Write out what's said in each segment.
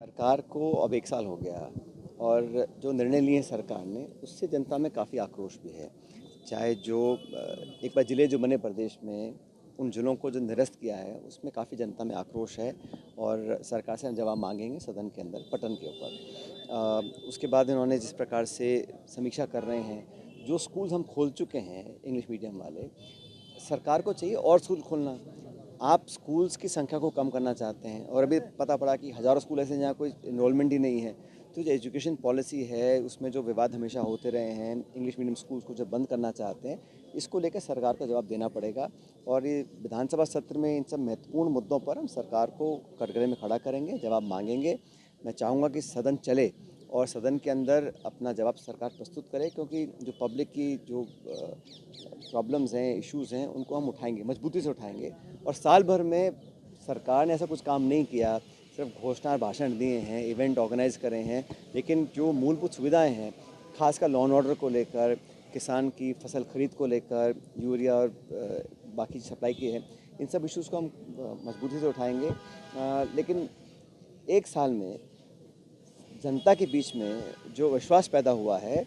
सरकार को अब 1 साल हो गया और जो निर्णय लिए सरकार ने उससे जनता में काफ़ी आक्रोश भी है। चाहे जो एक बार ज़िले जो बने प्रदेश में, उन ज़िलों को जो निरस्त किया है उसमें काफ़ी जनता में आक्रोश है और सरकार से हम जवाब मांगेंगे सदन के अंदर पटन के ऊपर। उसके बाद इन्होंने जिस प्रकार से समीक्षा कर रहे हैं, जो स्कूल हम खोल चुके हैं इंग्लिश मीडियम वाले, सरकार को चाहिए और स्कूल खोलना। आप स्कूल्स की संख्या को कम करना चाहते हैं और अभी पता पड़ा कि हज़ारों स्कूल ऐसे हैं जहाँ कोई इनरोलमेंट ही नहीं है। तो जो एजुकेशन पॉलिसी है उसमें जो विवाद हमेशा होते रहे हैं, इंग्लिश मीडियम स्कूल्स को जब बंद करना चाहते हैं, इसको लेकर सरकार को जवाब देना पड़ेगा। और ये विधानसभा सत्र में इन सब महत्वपूर्ण मुद्दों पर हम सरकार को कटघरे में खड़ा करेंगे, जवाब मांगेंगे। मैं चाहूँगा कि सदन चले और सदन के अंदर अपना जवाब सरकार प्रस्तुत करे, क्योंकि जो पब्लिक की जो प्रॉब्लम्स हैं, इश्यूज़ हैं, उनको हम उठाएंगे, मजबूती से उठाएंगे। और साल भर में सरकार ने ऐसा कुछ काम नहीं किया, सिर्फ घोषणा भाषण दिए हैं, इवेंट ऑर्गेनाइज करे हैं, लेकिन जो मूलभूत सुविधाएं हैं, खासकर लॉ एंड ऑर्डर को लेकर, किसान की फसल खरीद को लेकर, यूरिया और बाकी सप्लाई की है, इन सब इश्यूज़ को हम मजबूती से उठाएंगे। लेकिन 1 साल में जनता के बीच में जो विश्वास पैदा हुआ है,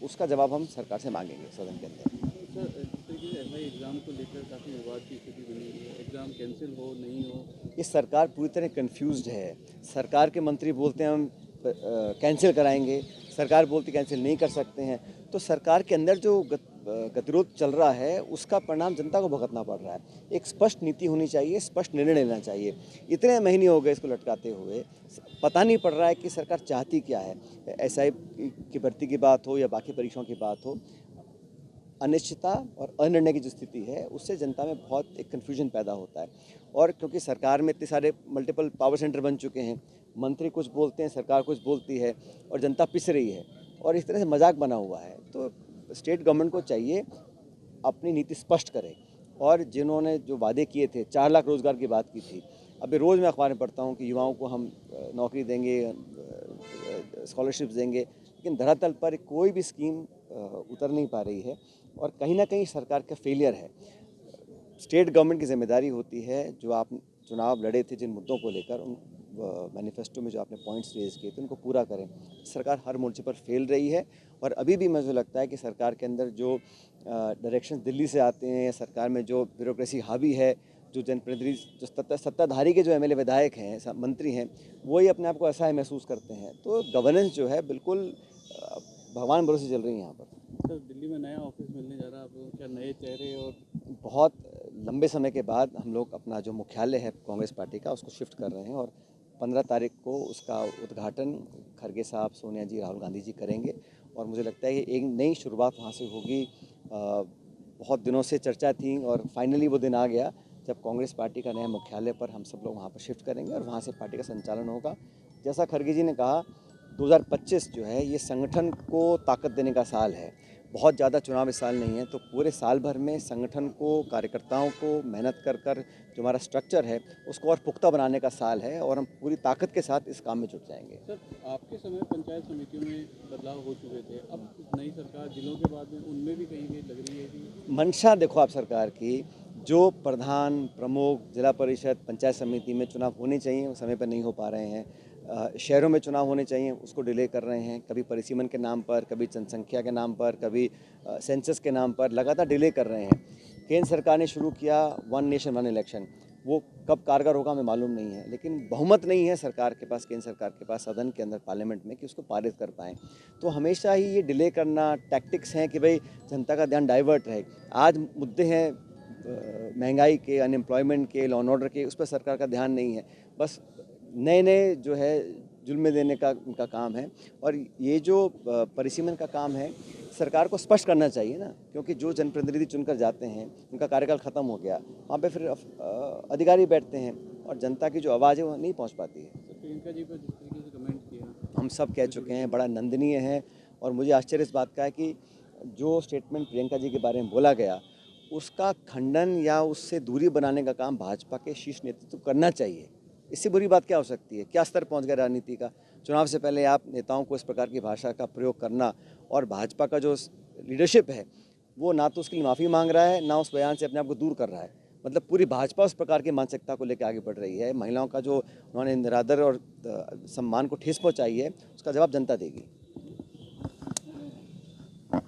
उसका जवाब हम सरकार से मांगेंगे सदन के अंदर। सर, जिस तरीके से एसआई एग्ज़ाम को लेकर काफ़ी विवाद की स्थिति बनी हुई है, एग्ज़ाम कैंसिल हो नहीं हो। ये सरकार पूरी तरह कंफ्यूज्ड है। सरकार के मंत्री बोलते हैं हम कैंसिल कराएंगे, सरकार बोलती कैंसिल नहीं कर सकते हैं। तो सरकार के अंदर जो गतिरोध चल रहा है उसका परिणाम जनता को भुगतना पड़ रहा है। एक स्पष्ट नीति होनी चाहिए, स्पष्ट निर्णय लेना चाहिए। इतने महीने हो गए इसको लटकाते हुए, पता नहीं पड़ रहा है कि सरकार चाहती क्या है। एसआई की भर्ती की बात हो या बाकी परीक्षाओं की बात हो, अनिश्चितता और अनिर्णय की जो स्थिति है उससे जनता में बहुत एक कन्फ्यूजन पैदा होता है। और क्योंकि सरकार में इतने सारे मल्टीपल पावर सेंटर बन चुके हैं, मंत्री कुछ बोलते हैं, सरकार कुछ बोलती है और जनता पिस रही है और इस तरह से मजाक बना हुआ है। तो स्टेट गवर्नमेंट को चाहिए अपनी नीति स्पष्ट करे। और जिन्होंने जो वादे किए थे, 4 लाख रोज़गार की बात की थी, अभी रोज़ मैं अखबार में पढ़ता हूँ कि युवाओं को हम नौकरी देंगे, स्कॉलरशिप्स देंगे, लेकिन धरातल पर कोई भी स्कीम उतर नहीं पा रही है और कहीं ना कहीं सरकार का फेलियर है। स्टेट गवर्नमेंट की जिम्मेदारी होती है, जो आप चुनाव लड़े थे जिन मुद्दों को लेकर, उन मैनिफेस्टो में जो आपने पॉइंट्स रेज किए थे उनको पूरा करें। सरकार हर मोर्चे पर फेल रही है और अभी भी मुझे लगता है कि सरकार के अंदर जो डायरेक्शन दिल्ली से आते हैं, सरकार में जो ब्यूरोक्रेसी हावी है, जो जनप्रतिनिधि, जो सत्ताधारी के जो एमएलए विधायक हैं, मंत्री हैं, वही अपने आप को असहाय महसूस करते हैं। तो गवर्नेंस जो है बिल्कुल भगवान भरोसे चल रही है यहाँ पर। सर, दिल्ली में नया ऑफिस मिलने जा रहा है आपको, क्या नए चेहरे और बहुत लंबे समय के बाद हम लोग अपना जो मुख्यालय है कांग्रेस पार्टी का, उसको शिफ्ट कर रहे हैं और 15 तारीख को उसका उद्घाटन खड़गे साहब, सोनिया जी, राहुल गांधी जी करेंगे। और मुझे लगता है कि एक नई शुरुआत वहाँ से होगी। बहुत दिनों से चर्चा थी और फाइनली वो दिन आ गया जब कांग्रेस पार्टी का नया मुख्यालय पर हम सब लोग वहाँ पर शिफ्ट करेंगे और वहाँ से पार्टी का संचालन होगा। जैसा खड़गे जी ने कहा, 2025 जो है ये संगठन को ताकत देने का साल है। बहुत ज़्यादा चुनाव इस साल नहीं है, तो पूरे साल भर में संगठन को, कार्यकर्ताओं को मेहनत कर कर जो हमारा स्ट्रक्चर है उसको और पुख्ता बनाने का साल है और हम पूरी ताकत के साथ इस काम में जुट जाएंगे। सर, आपके समय पंचायत समितियों में बदलाव हो चुके थे, अब नई सरकार जिलों के बाद में उनमें भी कहीं लग रही है कि मंशा देखो आप सरकार की, जो प्रधान, प्रमुख, जिला परिषद, पंचायत समिति में चुनाव होने चाहिए वो समय पर नहीं हो पा रहे हैं। शहरों में चुनाव होने चाहिए, उसको डिले कर रहे हैं, कभी परिसीमन के नाम पर, कभी जनसंख्या के नाम पर, कभी सेंसस के नाम पर लगातार डिले कर रहे हैं। केंद्र सरकार ने शुरू किया वन नेशन वन इलेक्शन, वो कब कारगर होगा हमें मालूम नहीं है, लेकिन बहुमत नहीं है सरकार के पास, केंद्र सरकार के पास सदन के अंदर, पार्लियामेंट में, कि उसको पारित कर पाएँ। तो हमेशा ही ये डिले करना टैक्टिक्स हैं कि भाई जनता का ध्यान डाइवर्ट रहे। आज मुद्दे हैं महंगाई के, अनएम्प्लॉयमेंट के, लॉ एंड ऑर्डर के, उस पर सरकार का ध्यान नहीं है। बस नए नए जो है जुल्म देने का उनका काम है। और ये जो परिसीमन का काम है, सरकार को स्पष्ट करना चाहिए ना, क्योंकि जो जनप्रतिनिधि चुनकर जाते हैं उनका कार्यकाल ख़त्म हो गया, वहाँ पे फिर अधिकारी बैठते हैं और जनता की जो आवाज़ है वो नहीं पहुँच पाती है। सर, प्रियंका जी पर जिस तरीके से कमेंट किया, हम सब कह चुके हैं, बड़ा निंदनीय है। और मुझे आश्चर्य इस बात का है कि जो स्टेटमेंट प्रियंका जी के बारे में बोला गया, उसका खंडन या उससे दूरी बनाने का काम भाजपा के शीर्ष नेतृत्व को करना चाहिए। इससे बुरी बात क्या हो सकती है? क्या स्तर पहुंच गया राजनीति का? चुनाव से पहले आप नेताओं को इस प्रकार की भाषा का प्रयोग करना, और भाजपा का जो लीडरशिप है वो ना तो उसके लिए माफ़ी मांग रहा है, ना उस बयान से अपने आप को दूर कर रहा है। मतलब पूरी भाजपा उस प्रकार की मानसिकता को लेकर आगे बढ़ रही है। महिलाओं का जो उन्होंने निरादर और सम्मान को ठेस पहुंचाई है, उसका जवाब जनता देगी।